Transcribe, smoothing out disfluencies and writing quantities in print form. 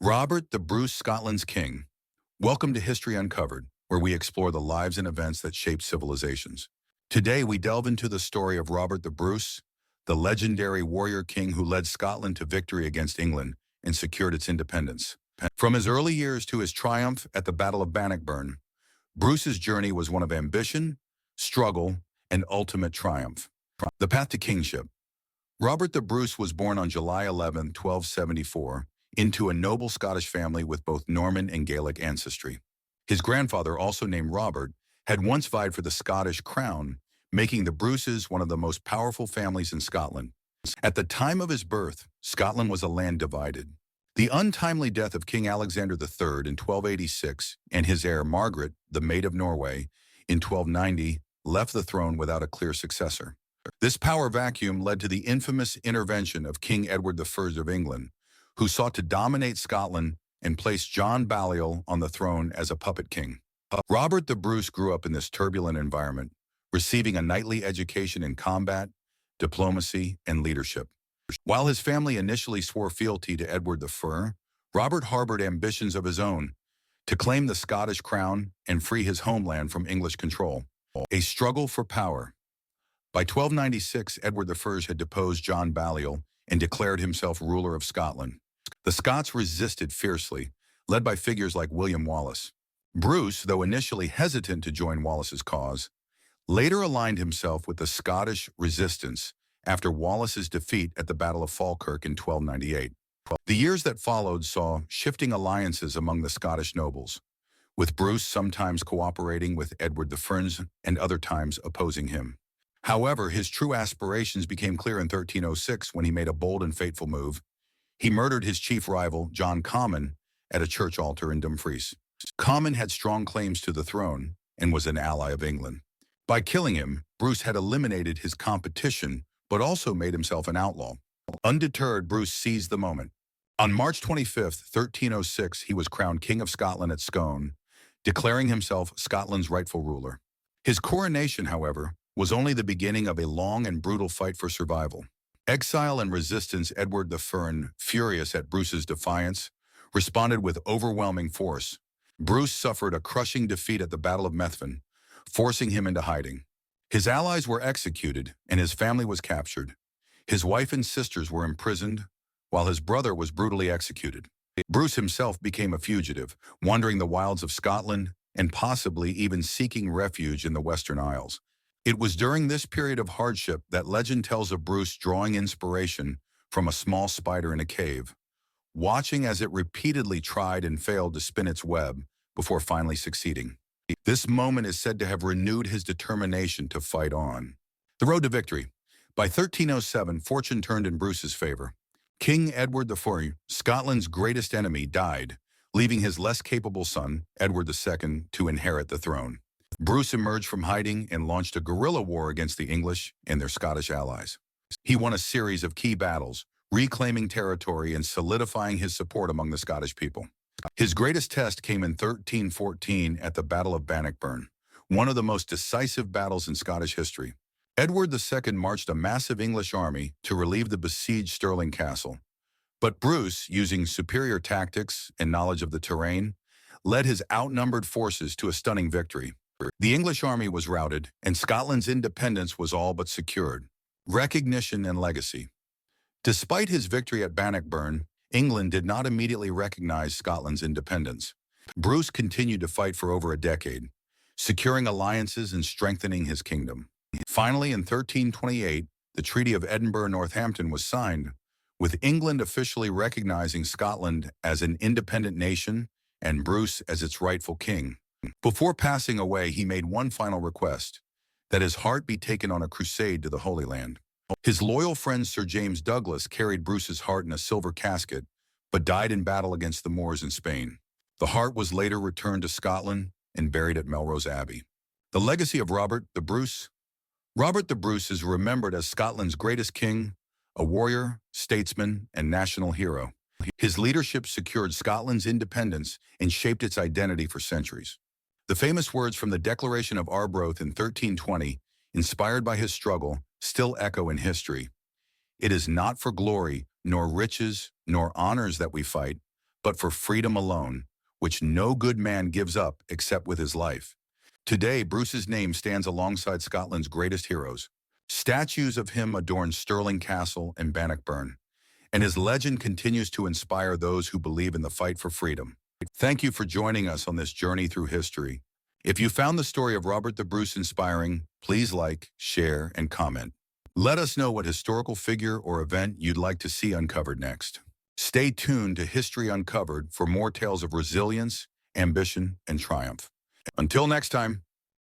Robert the Bruce, Scotland's king. Welcome to History Uncovered, where we explore the lives and events that shaped civilizations. Today, we delve into the story of Robert the Bruce, the legendary warrior king who led Scotland to victory against England and secured its independence. From his early years to his triumph at the Battle of Bannockburn, Bruce's journey was one of ambition, struggle, and ultimate triumph. The path to kingship. Robert the Bruce was born on July 11, 1274, into a noble Scottish family with both Norman and Gaelic ancestry. His grandfather, also named Robert, had once vied for the Scottish crown, making the Bruces one of the most powerful families in Scotland. At the time of his birth, Scotland was a land divided. The untimely death of King Alexander III in 1286 and his heir Margaret, the Maid of Norway, in 1290 left the throne without a clear successor. This power vacuum led to the infamous intervention of King Edward I of England, who sought to dominate Scotland and place John Balliol on the throne as a puppet king. Robert the Bruce grew up in this turbulent environment, receiving a knightly education in combat, diplomacy, and leadership. While his family initially swore fealty to Edward I, Robert harbored ambitions of his own to claim the Scottish crown and free his homeland from English control. A struggle for power. By 1296, Edward I had deposed John Balliol and declared himself ruler of Scotland. The Scots resisted fiercely, led by figures like William Wallace. Bruce, though initially hesitant to join Wallace's cause, later aligned himself with the Scottish resistance after Wallace's defeat at the Battle of Falkirk in 1298. The years that followed saw shifting alliances among the Scottish nobles, with Bruce sometimes cooperating with Edward I and other times opposing him. However, his true aspirations became clear in 1306 when he made a bold and fateful move. He murdered his chief rival, John Comyn, at a church altar in Dumfries. Comyn had strong claims to the throne and was an ally of England. By killing him, Bruce had eliminated his competition, but also made himself an outlaw. Undeterred, Bruce seized the moment. On March 25, 1306, he was crowned King of Scotland at Scone, declaring himself Scotland's rightful ruler. His coronation, however, was only the beginning of a long and brutal fight for survival. Exile and resistance. Edward I, furious at Bruce's defiance, responded with overwhelming force. Bruce suffered a crushing defeat at the Battle of Methven, forcing him into hiding. His allies were executed, and his family was captured. His wife and sisters were imprisoned, while his brother was brutally executed. Bruce himself became a fugitive, wandering the wilds of Scotland and possibly even seeking refuge in the Western Isles. It was during this period of hardship that legend tells of Bruce drawing inspiration from a small spider in a cave, watching as it repeatedly tried and failed to spin its web before finally succeeding. This moment is said to have renewed his determination to fight on. The road to victory. By 1307, fortune turned in Bruce's favor. King Edward IV, Scotland's greatest enemy, died, leaving his less capable son, Edward II, to inherit the throne. Bruce emerged from hiding and launched a guerrilla war against the English and their Scottish allies. He won a series of key battles, reclaiming territory and solidifying his support among the Scottish people. His greatest test came in 1314 at the Battle of Bannockburn, one of the most decisive battles in Scottish history. Edward II marched a massive English army to relieve the besieged Stirling Castle. But Bruce, using superior tactics and knowledge of the terrain, led his outnumbered forces to a stunning victory. The English army was routed, and Scotland's independence was all but secured. Recognition and legacy. Despite his victory at Bannockburn, England did not immediately recognize Scotland's independence. Bruce continued to fight for over a decade, securing alliances and strengthening his kingdom. Finally, in 1328, the Treaty of Edinburgh-Northampton was signed, with England officially recognizing Scotland as an independent nation and Bruce as its rightful king. Before passing away, he made one final request, that his heart be taken on a crusade to the Holy Land. His loyal friend Sir James Douglas carried Bruce's heart in a silver casket, but died in battle against the Moors in Spain. The heart was later returned to Scotland and buried at Melrose Abbey. The legacy of Robert the Bruce. Robert the Bruce is remembered as Scotland's greatest king, a warrior, statesman, and national hero. His leadership secured Scotland's independence and shaped its identity for centuries. The famous words from the Declaration of Arbroath in 1320, inspired by his struggle, still echo in history. It is not for glory, nor riches, nor honors that we fight, but for freedom alone, which no good man gives up except with his life. Today, Bruce's name stands alongside Scotland's greatest heroes. Statues of him adorn Stirling Castle and Bannockburn, and his legend continues to inspire those who believe in the fight for freedom. Thank you for joining us on this journey through history. If you found the story of Robert the Bruce inspiring, please like, share, and comment. Let us know what historical figure or event you'd like to see uncovered next. Stay tuned to History Uncovered for more tales of resilience, ambition, and triumph. Until next time.